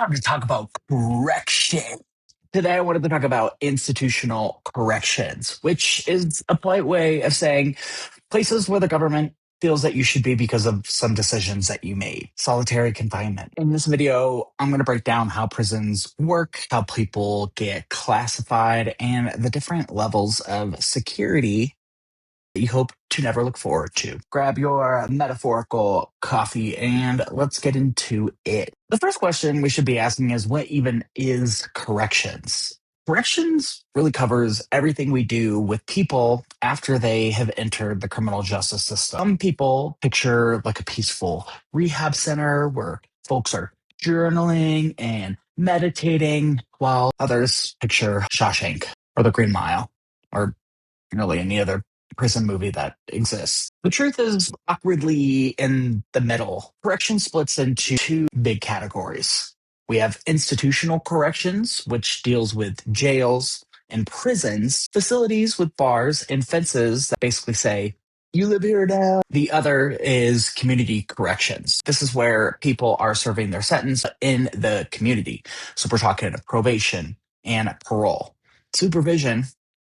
Time to talk about correction. Today, I wanted to talk about institutional corrections, which is a polite way of saying places where the government feels that you should be because of some decisions that you made. Solitary confinement. In this video, I'm going to break down how prisons work, how people get classified, and the different levels of security that you hope to never look forward to. Grab your metaphorical coffee and let's get into it. The first question we should be asking is what even is corrections? Corrections really covers everything we do with people after they have entered the criminal justice system. Some people picture like a peaceful rehab center where folks are journaling and meditating, while others picture Shawshank or the Green Mile or really any other prison movie that exists. The truth is awkwardly in the middle. Correction splits into two big categories. We have institutional corrections, which deals with jails and prisons, facilities with bars and fences that basically say, you live here now. The other is community corrections. This is where people are serving their sentence in the community. So we're talking probation and parole. Supervision,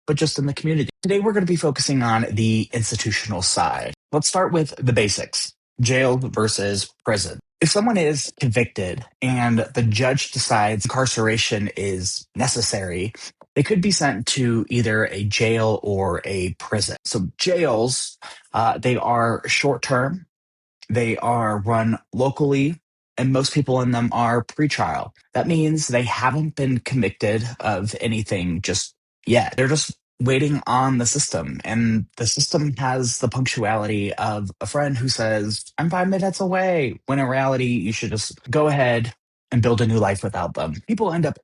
but just in the community. Today, we're going to be focusing on the institutional side. Let's start with the basics jail versus prison. If someone is convicted and the judge decides incarceration is necessary, they could be sent to either a jail or a prison. So, jails, they are short term, they are run locally, and most people in them are pretrial. That means they haven't been convicted of anything just yet. They're just waiting on the system. And the system has the punctuality of a friend who says, I'm 5 minutes away, when in reality, you should just go ahead and build a new life without them. People end up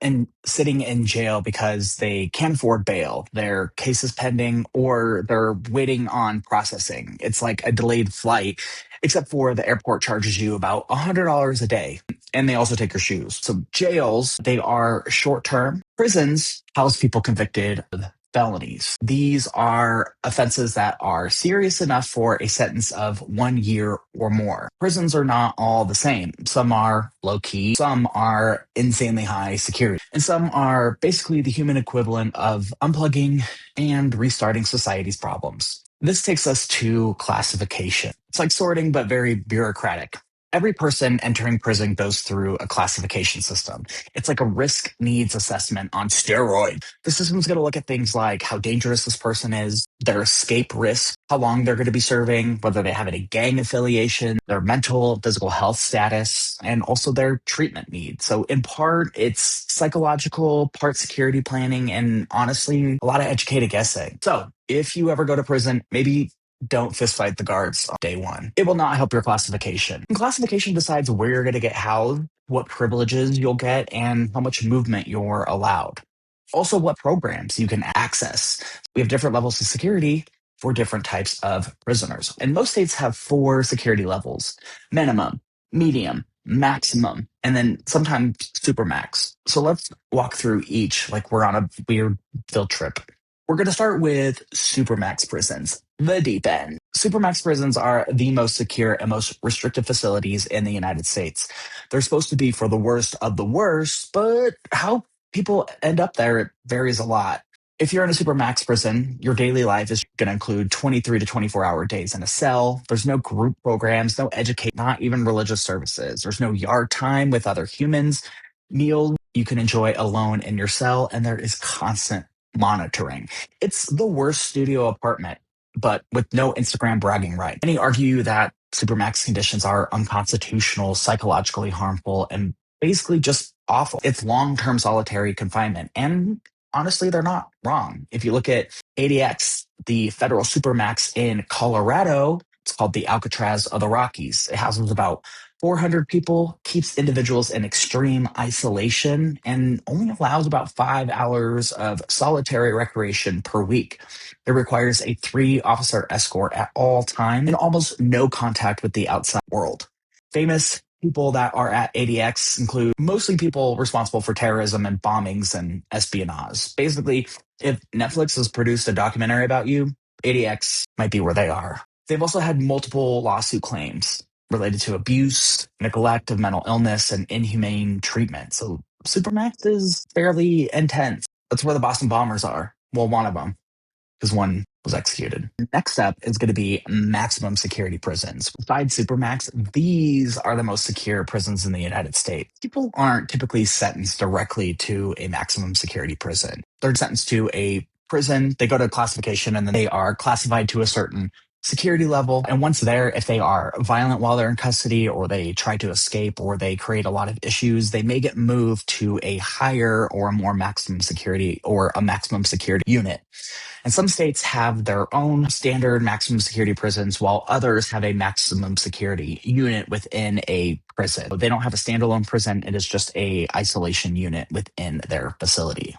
sitting in jail because they can't afford bail. Their case is pending or they're waiting on processing. It's like a delayed flight, except for the airport charges you about $100 a day. And they also take your shoes. So jails, they are short term. Prisons house people convicted of felonies. These are offenses that are serious enough for a sentence of 1 year or more. Prisons are not all the same. Some are low key, some are insanely high security, and some are basically the human equivalent of unplugging and restarting society's problems. This takes us to classification. It's like sorting, but very bureaucratic. Every person entering prison goes through a classification system. It's like a risk needs assessment on steroids. The system's going to look at things like how dangerous this person is, their escape risk, how long they're going to be serving, whether they have any gang affiliation, their mental, physical health status, and also their treatment needs. So in part, it's psychological, part security planning, and honestly, a lot of educated guessing. So if you ever go to prison, maybe don't fistfight the guards on day one. It will not help your classification. And classification decides where you're going to get housed, what privileges you'll get, and how much movement you're allowed. Also, what programs you can access. We have different levels of security for different types of prisoners. And most states have 4 security levels: minimum, medium, maximum, and then sometimes supermax. So let's walk through each like we're on a weird field trip. We're going to start with supermax prisons, the deep end. Supermax prisons are the most secure and most restrictive facilities in the United States. They're supposed to be for the worst of the worst, but how people end up there it varies a lot. If you're in a supermax prison, your daily life is going to include 23 to 24-hour days in a cell. There's no group programs, no educate, not even religious services. There's no yard time with other humans. Meals you can enjoy alone in your cell, and there is constant monitoring. It's the worst studio apartment, but with no Instagram bragging right. Many argue that supermax conditions are unconstitutional, psychologically harmful, and basically just awful. It's long-term solitary confinement. And honestly, they're not wrong. If you look at ADX, the federal supermax in Colorado, it's called the Alcatraz of the Rockies. It houses about 400 people, keeps individuals in extreme isolation, and only allows about 5 hours of solitary recreation per week. It requires a 3-officer escort at all times and almost no contact with the outside world. Famous people that are at ADX include mostly people responsible for terrorism and bombings and espionage. Basically, if Netflix has produced a documentary about you, ADX might be where they are. They've also had multiple lawsuit claims. related to abuse, neglect of mental illness, and inhumane treatment. So Supermax is fairly intense. That's where the Boston Bombers are. Well, one of them, because one was executed. Next up is going to be maximum security prisons. Besides Supermax, these are the most secure prisons in the United States. People aren't typically sentenced directly to a maximum security prison. They're sentenced to a prison, they go to classification, and then they are classified to a certain security level. And once there, if they are violent while they're in custody, or they try to escape, or they create a lot of issues, they may get moved to a higher or a more maximum security or a maximum security unit. And some states have their own standard maximum security prisons, while others have a maximum security unit within a prison. They don't have a standalone prison, it is just a isolation unit within their facility.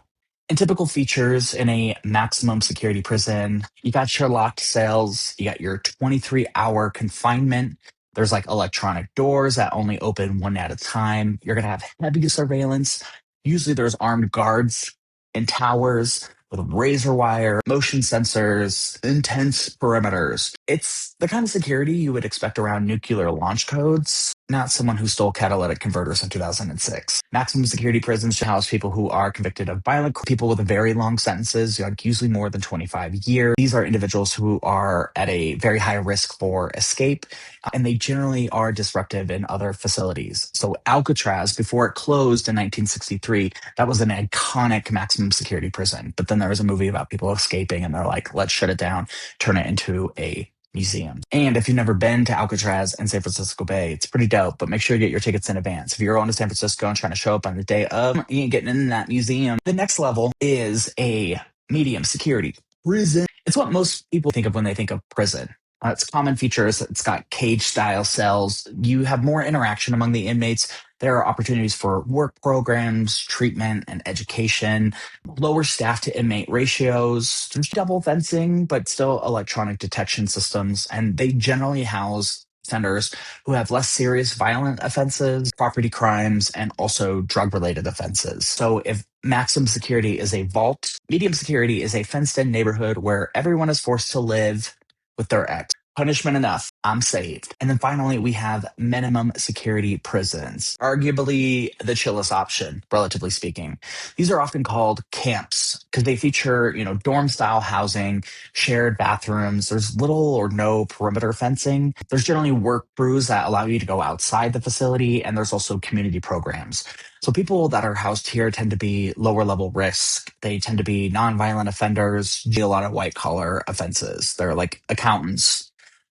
And typical features in a maximum security prison, you got your locked cells, you got your 23-hour confinement. There's like electronic doors that only open one at a time. You're going to have heavy surveillance. Usually there's armed guards in towers with razor wire, motion sensors, intense perimeters. It's the kind of security you would expect around nuclear launch codes, not someone who stole catalytic converters in 2006. Maximum security prisons should house people who are convicted of violent, people with very long sentences, like usually more than 25 years. These are individuals who are at a very high risk for escape, and they generally are disruptive in other facilities. So Alcatraz, before it closed in 1963, that was an iconic maximum security prison. But then there was a movie about people escaping, and they're like, let's shut it down, turn it into a museum. And if you've never been to Alcatraz and San Francisco Bay, it's pretty dope, but make sure you get your tickets in advance. If you're going to San Francisco and trying to show up on the day of, you ain't getting in that museum. The next level is a medium security prison. It's what most people think of when they think of prison. Its common features, it's got cage style cells. You have more interaction among the inmates. There are opportunities for work programs, treatment, and education, lower staff to inmate ratios. There's double fencing, but still electronic detection systems. And they generally house offenders who have less serious violent offenses, property crimes, and also drug related offenses. So if maximum security is a vault, medium security is a fenced in neighborhood where everyone is forced to live with their ex. Punishment enough, I'm saved. And then finally, we have minimum security prisons, arguably the chillest option, relatively speaking. These are often called camps because they feature, dorm style housing, shared bathrooms. There's little or no perimeter fencing. There's generally work crews that allow you to go outside the facility, and there's also community programs. So people that are housed here tend to be lower level risk. They tend to be nonviolent offenders, do a lot of white collar offenses. They're like accountants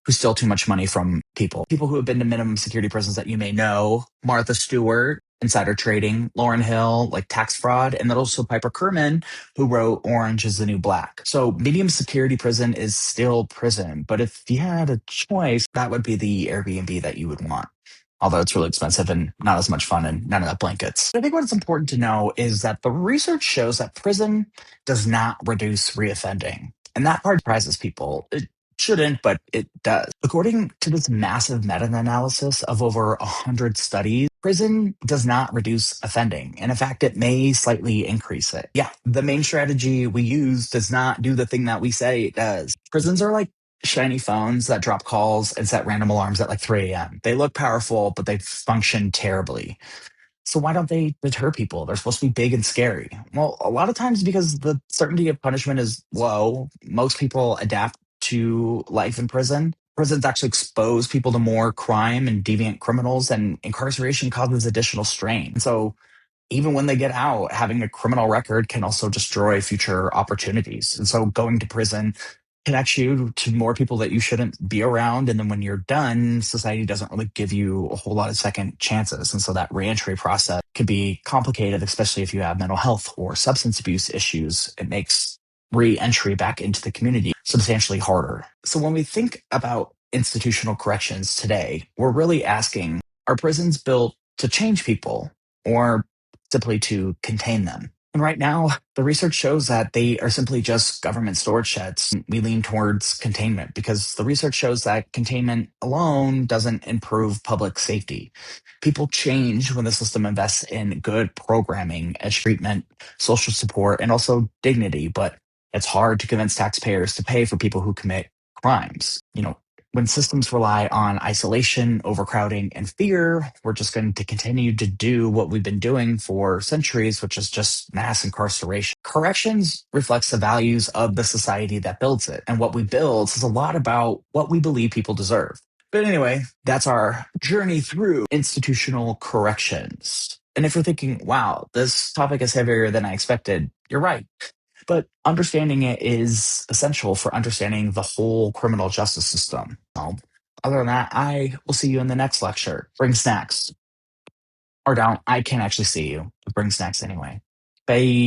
who steal too much money from people. People who have been to minimum security prisons that you may know: Martha Stewart, insider trading; Lauren Hill, like tax fraud; and then also Piper Kerman, who wrote Orange is the New Black. So medium security prison is still prison, but if you had a choice, that would be the Airbnb that you would want. Although it's really expensive and not as much fun and none of that blankets. I think what's important to know is that the research shows that prison does not reduce reoffending. And that part surprises people. It shouldn't, but it does. According to this massive meta-analysis of over 100 studies, prison does not reduce offending. And in fact, it may slightly increase it. Yeah, the main strategy we use does not do the thing that we say it does. Prisons are like shiny phones that drop calls and set random alarms at like 3 a.m. They look powerful, but they function terribly. So why don't they deter people? They're supposed to be big and scary. Well, a lot of times because the certainty of punishment is low, most people adapt to life in prison. Prisons actually expose people to more crime and deviant criminals, and incarceration causes additional strain. So even when they get out, having a criminal record can also destroy future opportunities. And so going to prison connects you to more people that you shouldn't be around. And then when you're done, society doesn't really give you a whole lot of second chances. And so that reentry process can be complicated, especially if you have mental health or substance abuse issues. It makes reentry back into the community substantially harder. So when we think about institutional corrections today, we're really asking, are prisons built to change people or simply to contain them? And right now, the research shows that they are simply just government storage sheds. We lean towards containment because the research shows that containment alone doesn't improve public safety. People change when the system invests in good programming, treatment, social support, and also dignity. But it's hard to convince taxpayers to pay for people who commit crimes. When systems rely on isolation, overcrowding, and fear, we're just going to continue to do what we've been doing for centuries, which is just mass incarceration. Corrections reflects the values of the society that builds it. And what we build is a lot about what we believe people deserve. But anyway, that's our journey through institutional corrections. And if you're thinking, wow, this topic is heavier than I expected, you're right. But understanding it is essential for understanding the whole criminal justice system. So, other than that, I will see you in the next lecture. Bring snacks. Or don't. I can't actually see you. But bring snacks anyway. Bye.